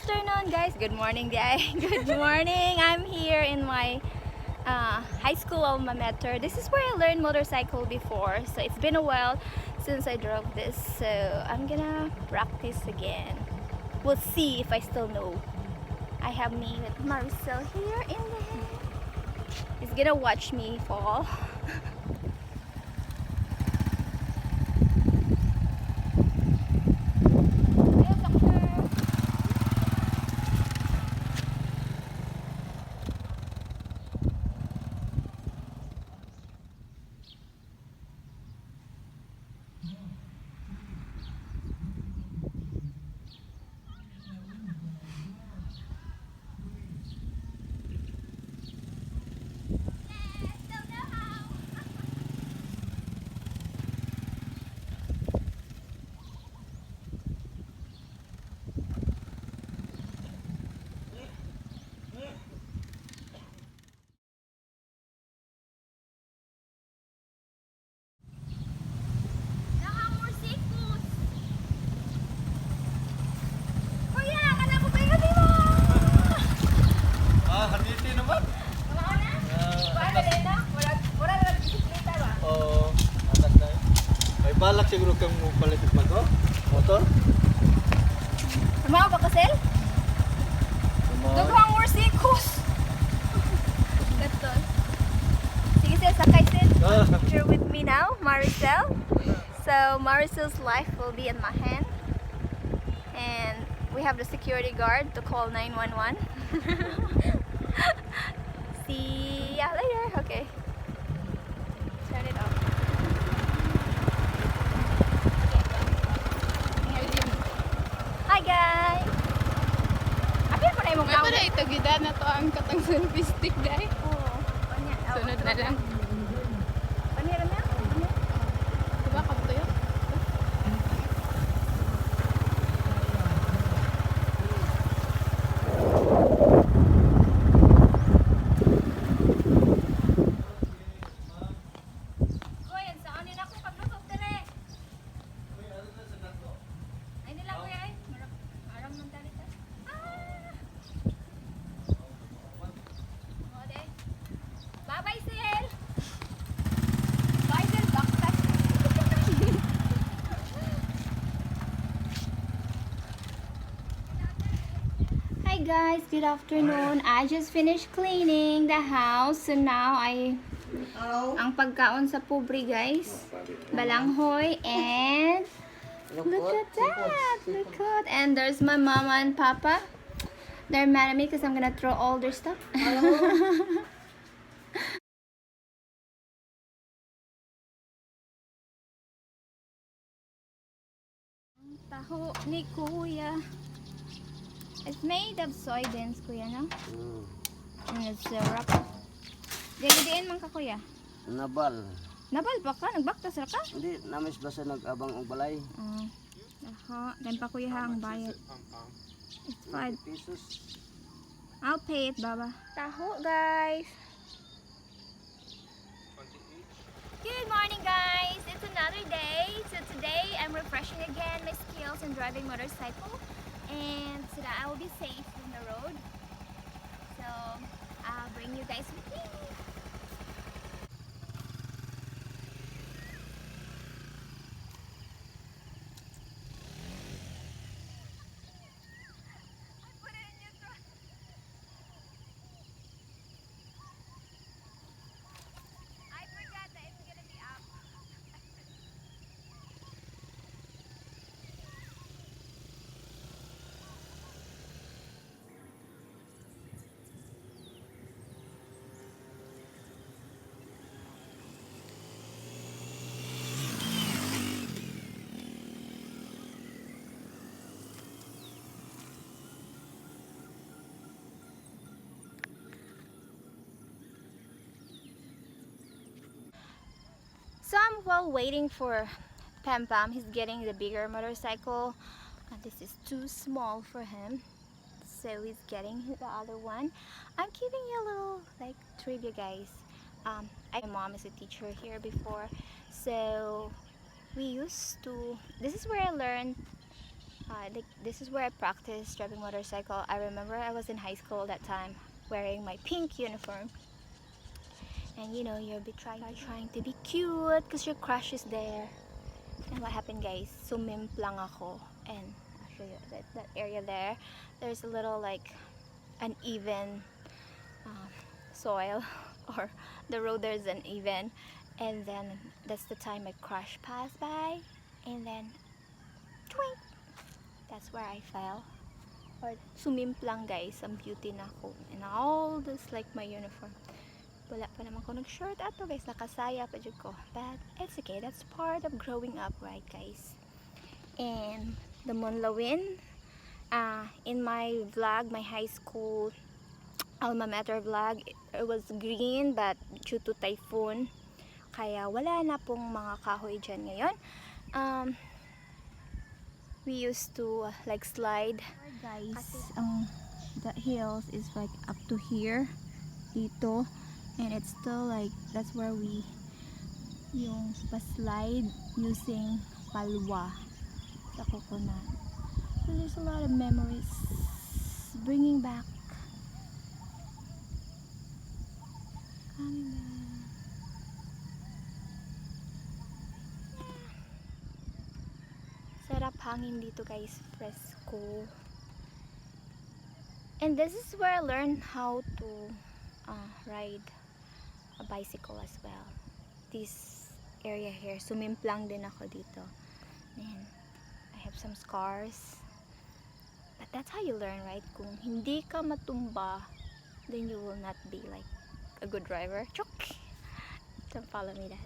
afternoon, guys. Good morning, guys. Good morning. I'm here in my high school alma mater. This is where I learned motorcycle before. So it's been a while since I drove this. So I'm gonna practice again. We'll see if I still know. I have me with Maricel here in the head. He's gonna watch me fall. Balak siguro kang palit mag motor? Tama ba kasel? Dughang more sikos. Gatol. Sige sir, sakay sir. You're with me now, Maricel. So Maricel's life will be in my hand. And we have the security guard to call 911. See ya later. Okay. Turn it off. Hi guys! Apil po na yung May pala ito gida na to ang katang selfie stick guys. Oo. Sunod na lang. Panira na? Diba kapto yun? Hi guys, good afternoon. I just finished cleaning the house. So now ang pagkaon sa pobre guys, balanghoy and look at that, look at, and there's my mama and papa. They're mad at me because I'm gonna throw all their stuff. Taho ni Kuya. It's made of soybeans, Kuya, no? And it's syrup. Diyan man ka, Kuya. Nabal. Nabal pa ka? Nagbaktas ra ka? Hindi, namis basta nag-abang og balay. Aha. Then pa, Kuya, ha, ang bayad. It's 5 pesos. I'll pay it, Baba. Taho, guys. Good morning, guys. It's another day. So today, I'm refreshing again my skills in driving motorcycle. And so that I will be safe on the road. So I'll bring you guys with me. I forgot that it's gonna be up. So I'm while waiting for Pam Pam. He's getting the bigger motorcycle. And this is too small for him. So he's getting the other one. I'm giving you a little like trivia, guys. My mom is a teacher here before. So we used to, this is where I learned Like this is where I practiced driving motorcycle. I remember I was in high school that time, wearing my pink uniform. And you know, you'll be trying to be cute because your crush is there. And what happened, guys? Sumimplang ako. And I'll show you that area there. There's a little like uneven soil, or the road there's uneven. And then that's the time my crush passed by. And then, twink! That's where I fell. Or sumimplang, guys. Ang beauty na ako. And all this like my uniform. Wala pa naman ko nag-short ato, guys. Nakasaya pa dyan ko. But it's okay. That's part of growing up, right, guys? And the Monlawin, in my vlog, my high school alma mater vlog, it was green, but due to typhoon, kaya wala na pong mga kahoy dyan ngayon. We used to like slide. Guys, the hills is like up to here, dito. And it's still like, that's where we yung pa-slide using palwa sa coconut. So there's a lot of memories bringing back, coming back. Sarap hangin dito, guys, fresco. And this is where I learned how to ride a bicycle as well. This area here, sumimplang din ako dito. And I have some scars. But that's how you learn, right? Kung hindi ka matumba, then you will not be like a good driver. Chok! Don't follow me, Dad.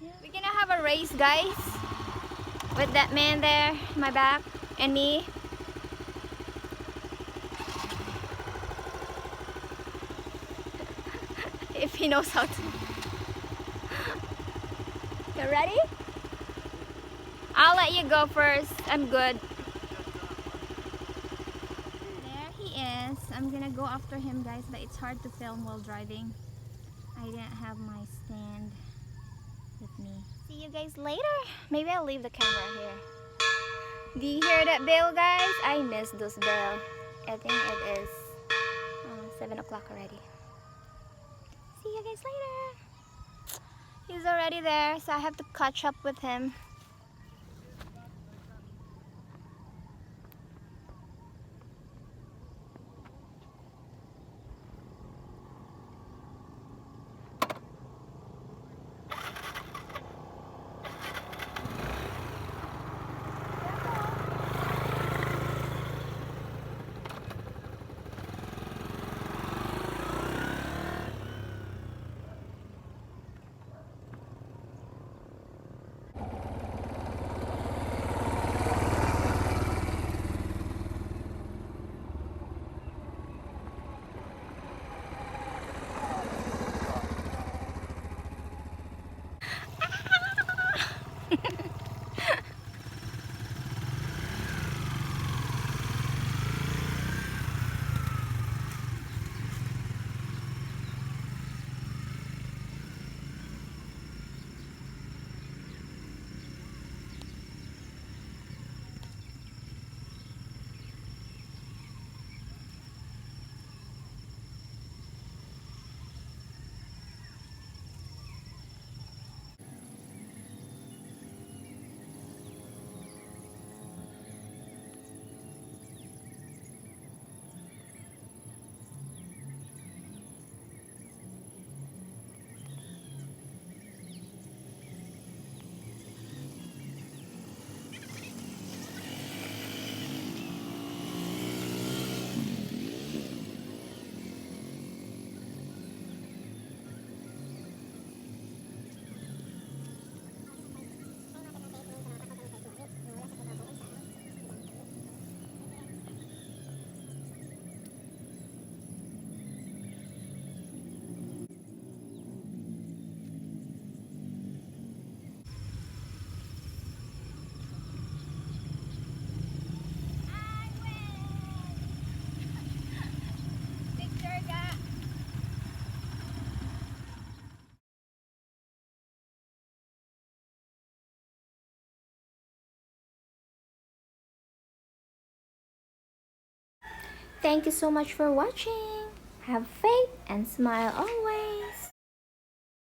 Yeah. We're gonna have a race, guys, with that man there in my back and me. If he knows how to. You ready? I'll let you go first. I'm good. There he is. I'm gonna go after him, guys, but it's hard to film while driving. I didn't have my stand with me. See you guys later. Maybe I'll leave the camera here. Do you hear that bell, guys? I miss those bell. I think it is 7 o'clock already. See you guys later. He's already there, so I have to catch up with him. Thank you so much for watching. Have faith and smile always.